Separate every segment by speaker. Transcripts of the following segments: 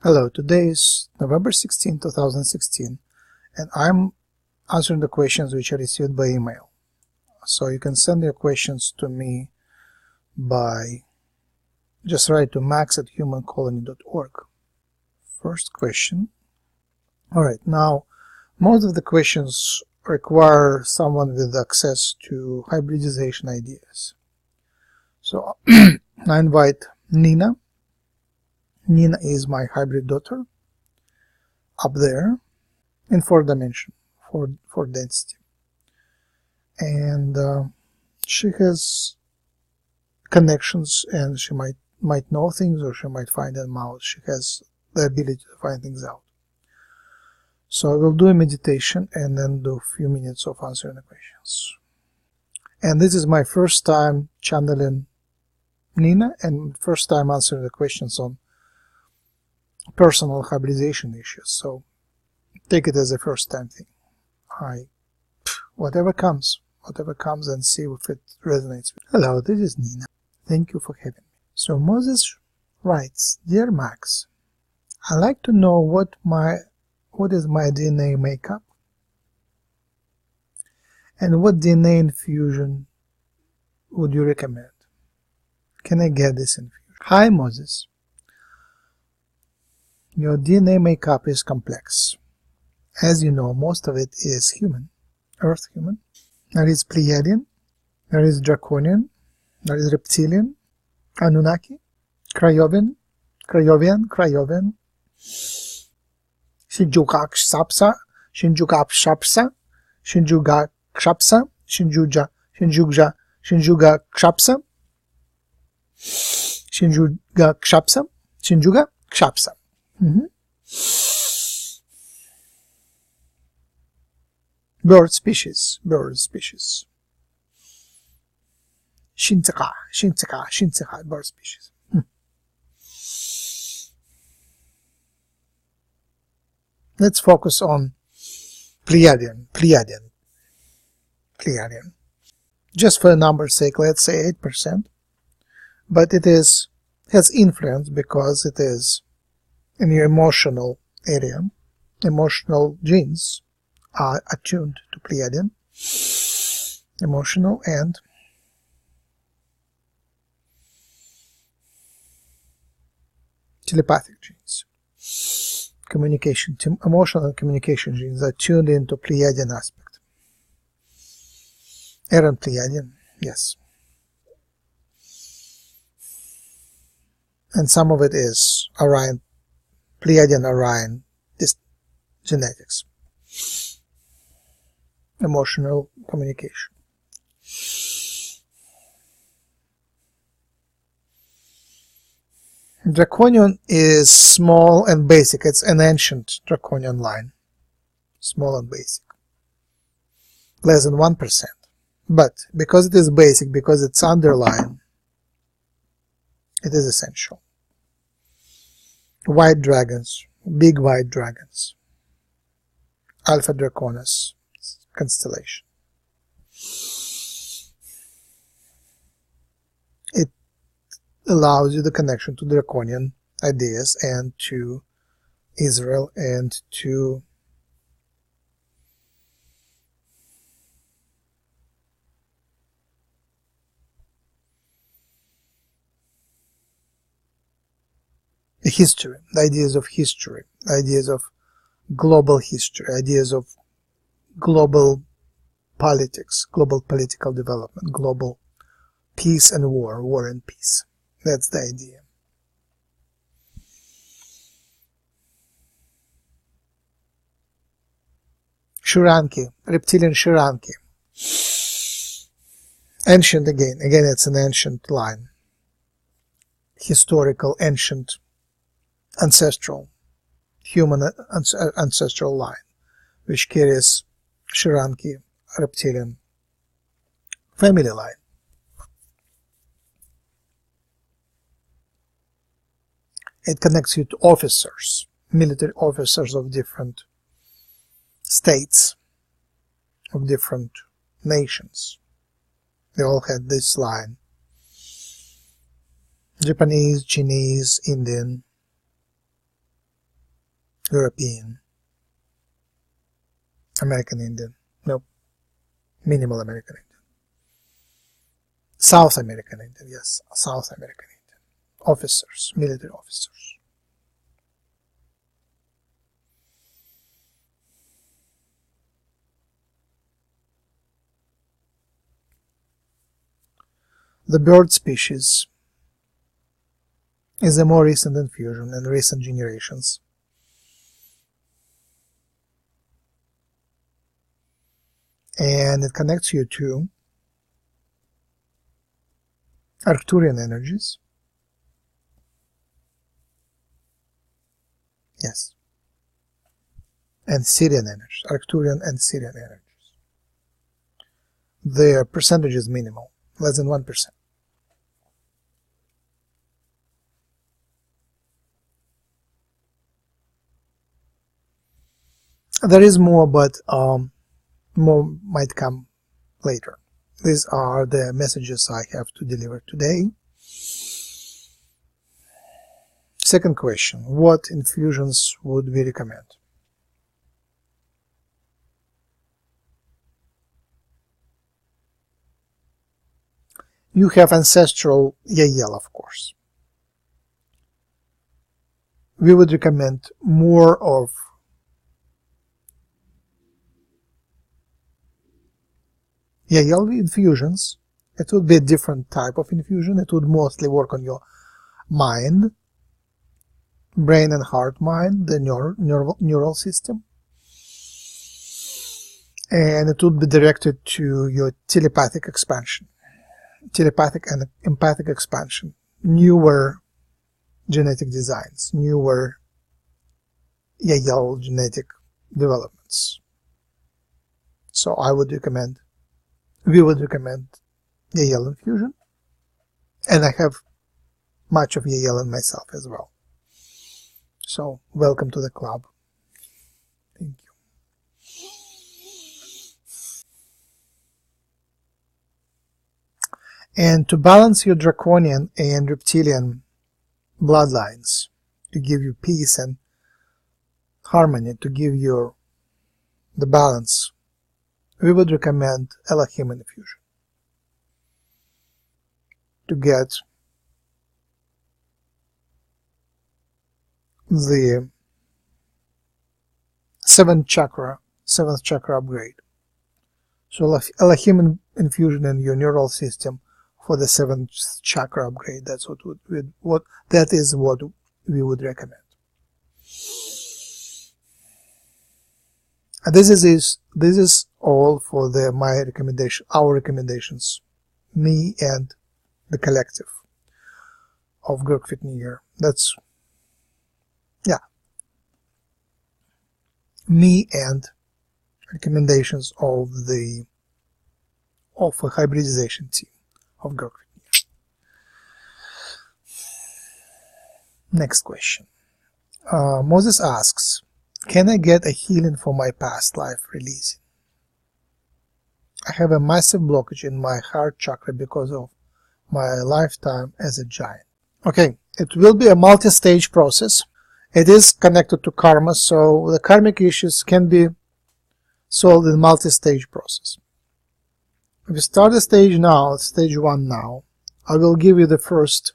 Speaker 1: Hello, today is November 16, 2016, and I'm answering the questions which are received by email. So you can send your questions to me by just write to max@humancolony.org. First question. Alright, now most of the questions require someone with access to hybridization ideas. So I invite Nina. Nina is my hybrid daughter up there in 4th dimension, for density, and she has connections, and she might know things, or she might find them out. She has the ability to find things out. So I will do a meditation and then do a few minutes of answering the questions. And this is my first time channeling Nina and first time answering the questions on personal hybridization issues, so take it as a first time thing. Whatever comes and see if it resonates. Hello, this is Nina. Thank you for having me. So Moses writes, Dear Max, I'd like to know what is my DNA makeup and what DNA infusion would you recommend? Can I get this infusion? Hi Moses. Your DNA makeup is complex. As you know, most of it is human, Earth human. There is Pleiadian, there is Draconian, there is Reptilian, Anunnaki, Crayovian, Shinjugakshapsa, Shinjugakshapsa, Shinjugakshapsa, Shinjugakshapsa. Bird species. Shintsaka, bird species. Let's focus on Pleiadian. Just for the number's sake, let's say 8%. But it has influence because it is in your emotional area. Emotional genes are attuned to Pleiadian. Emotional and telepathic genes. Emotional and communication genes are tuned into Pleiadian aspect. Errant Pleiadian, yes. And some of it is Orion, Pleiadian Orion, this genetics. Emotional communication. Draconian is small and basic. It's an ancient Draconian line. Small and basic. Less than 1%. But because it is basic, because it's underlying, it is essential. White dragons, big white dragons. Alpha Draconis constellation. It allows you the connection to Draconian ideas and to Israel and to the history, the ideas of history, ideas of global history, ideas of global politics, global political development, global peace and war and peace. That's the idea. Shiranki, reptilian Shiranki. Ancient again it's an ancient line. Historical, ancient, ancestral, human ancestral line, which carries Shiranki, reptilian family line. It connects you to officers, military officers of different states, of different nations. They all had this line. Japanese, Chinese, Indian, European, American Indian, nope, minimal American Indian, South American Indian, yes, South American Indian, officers, military officers. The bird species is a more recent infusion in recent generations. And it connects you to Arcturian energies. Yes. And Sirian energies. Arcturian and Sirian energies. Their percentage is minimal, less than 1%. There is more, but more might come later. These are the messages I have to deliver today. Second question, what infusions would we recommend? You have ancestral Yahyel, of course. We would recommend more of Yahyel infusions. It would be a different type of infusion. It would mostly work on your mind, brain and heart mind, the neural system. And it would be directed to your telepathic expansion, telepathic and empathic expansion, newer genetic designs, newer Yahyel genetic developments. So we would recommend Yahyel infusion, and I have much of Yahyel in myself as well. So welcome to the club. Thank you. And to balance your draconian and reptilian bloodlines, to give you peace and harmony, to give you the balance, we would recommend Elohim infusion to get the seventh chakra upgrade. So Elohim infusion in your neural system for the seventh chakra upgrade. That's what we would recommend. And this is all for our recommendations, me and the collective of Girk Fitneer. That's, yeah, me and recommendations of a hybridization team of Girk Fitneer. Next question. Moses asks, can I get a healing for my past life releasing? I have a massive blockage in my heart chakra because of my lifetime as a giant. Okay, it will be a multi-stage process. It is connected to karma, so the karmic issues can be solved in multi-stage process. If you start the stage now, stage 1 now, I will give you the first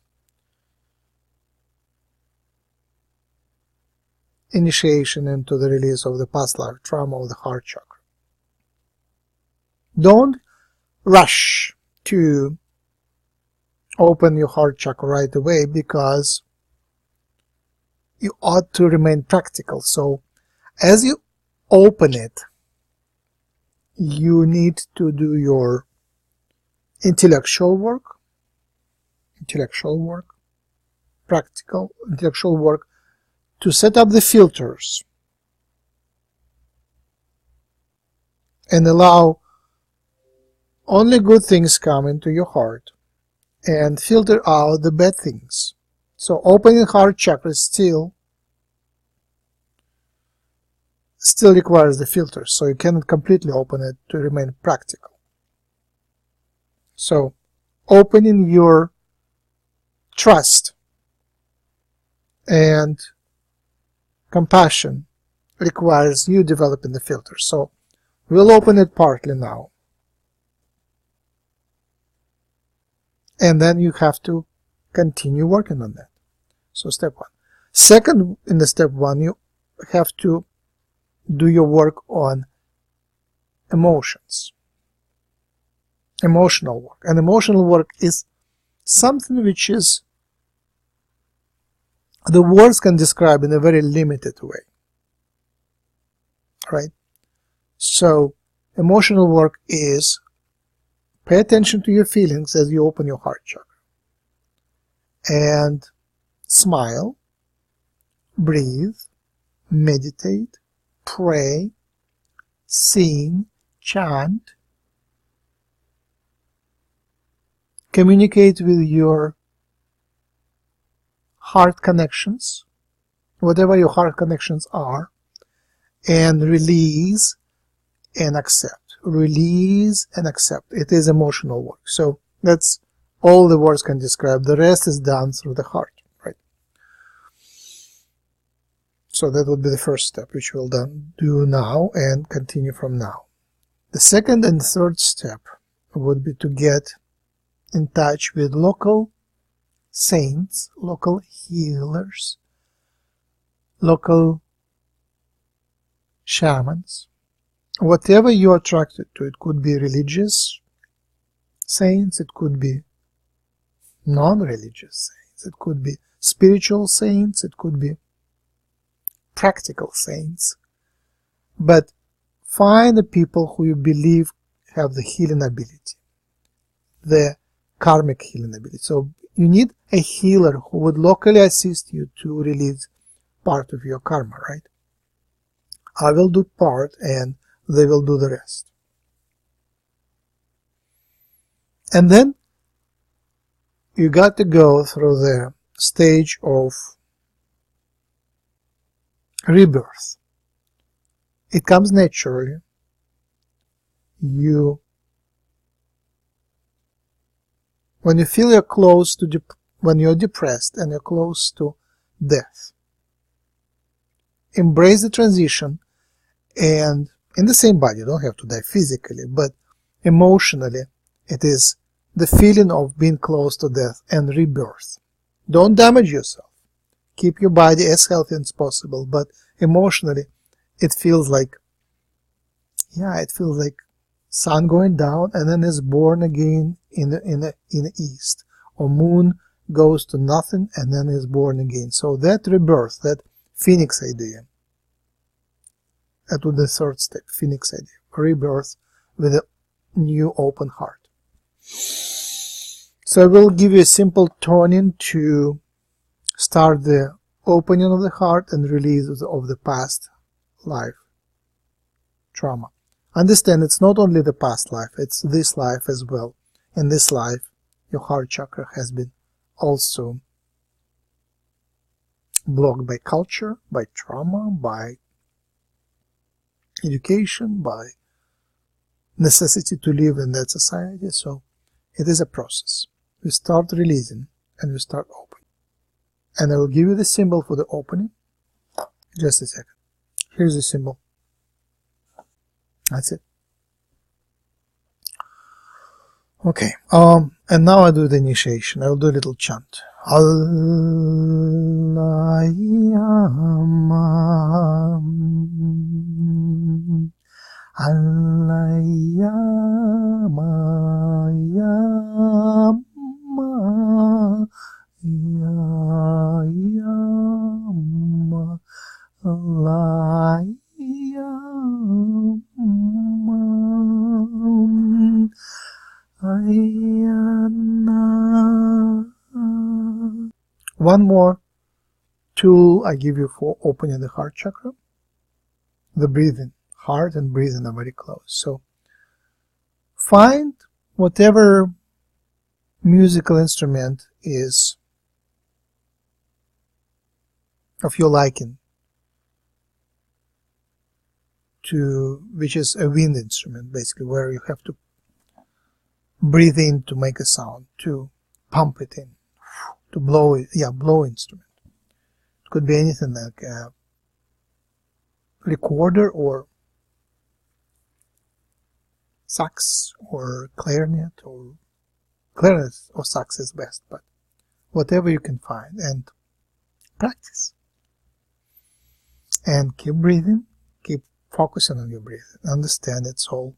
Speaker 1: initiation into the release of the past life trauma of the heart chakra. Don't rush to open your heart chakra right away, because you ought to remain practical. So as you open it, you need to do your intellectual work, practical intellectual work, to set up the filters and allow only good things come into your heart and filter out the bad things. So opening the heart chakra still requires the filters, so you cannot completely open it to remain practical. So opening your trust and compassion requires you developing the filter. So we'll open it partly now. And then you have to continue working on that. So step 1. Second, in the step 1, you have to do your work on emotions. Emotional work. And emotional work is something which is the words can describe in a very limited way. Right? So emotional work is pay attention to your feelings as you open your heart chakra. And smile, breathe, meditate, pray, sing, chant, communicate with your heart connections, whatever your heart connections are, and release and accept. Release and accept. It is emotional work. So that's all the words can describe. The rest is done through the heart, right? So that would be the first step, which we'll do now and continue from now. The second and third step would be to get in touch with local saints, local healers, local shamans, whatever you're attracted to. It could be religious saints, it could be non-religious saints, it could be spiritual saints, it could be practical saints. But find the people who you believe have the healing ability, the karmic healing ability. So you need a healer who would locally assist you to release part of your karma, right? I will do part and they will do the rest. And then you got to go through the stage of rebirth. It comes naturally. When you feel you're close to when you're depressed and you're close to death, embrace the transition, and in the same body, you don't have to die physically, but emotionally, it is the feeling of being close to death and rebirth. Don't damage yourself. Keep your body as healthy as possible, but emotionally, it feels like, it feels like sun going down and then is born again in the east, or moon goes to nothing and then is born again. So that rebirth, that phoenix idea, that was the third step, phoenix idea, rebirth with a new open heart. So I will give you a simple toning to start the opening of the heart and release of the past life trauma. Understand, it's not only the past life, it's this life as well. In this life, your heart chakra has been also blocked by culture, by trauma, by education, by necessity to live in that society. So it is a process. We start releasing and we start opening. And I will give you the symbol for the opening. Just a second. Here's the symbol. That's it. Okay. And now I do the initiation. I will do a little chant. Al-Layam, Al-Layam, Yam, Al-Layam, One more tool I give you for opening the heart chakra. The breathing. Heart and breathing are very close. So find whatever musical instrument is of your liking, which is a wind instrument, basically, where you have to breathe in to make a sound, to pump it in, to blow it, blow instrument. It could be anything like recorder or sax or clarinet or sax is best, but whatever you can find, and practice. And keep breathing, keep focusing on your breathing. Understand it's all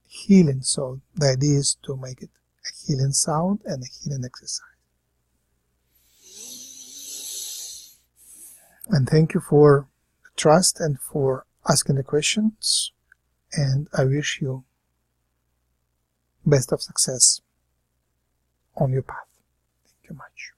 Speaker 1: healing, so the idea is to make it a healing sound and a healing exercise. And thank you for the trust and for asking the questions, and I wish you best of success on your path. Thank you much.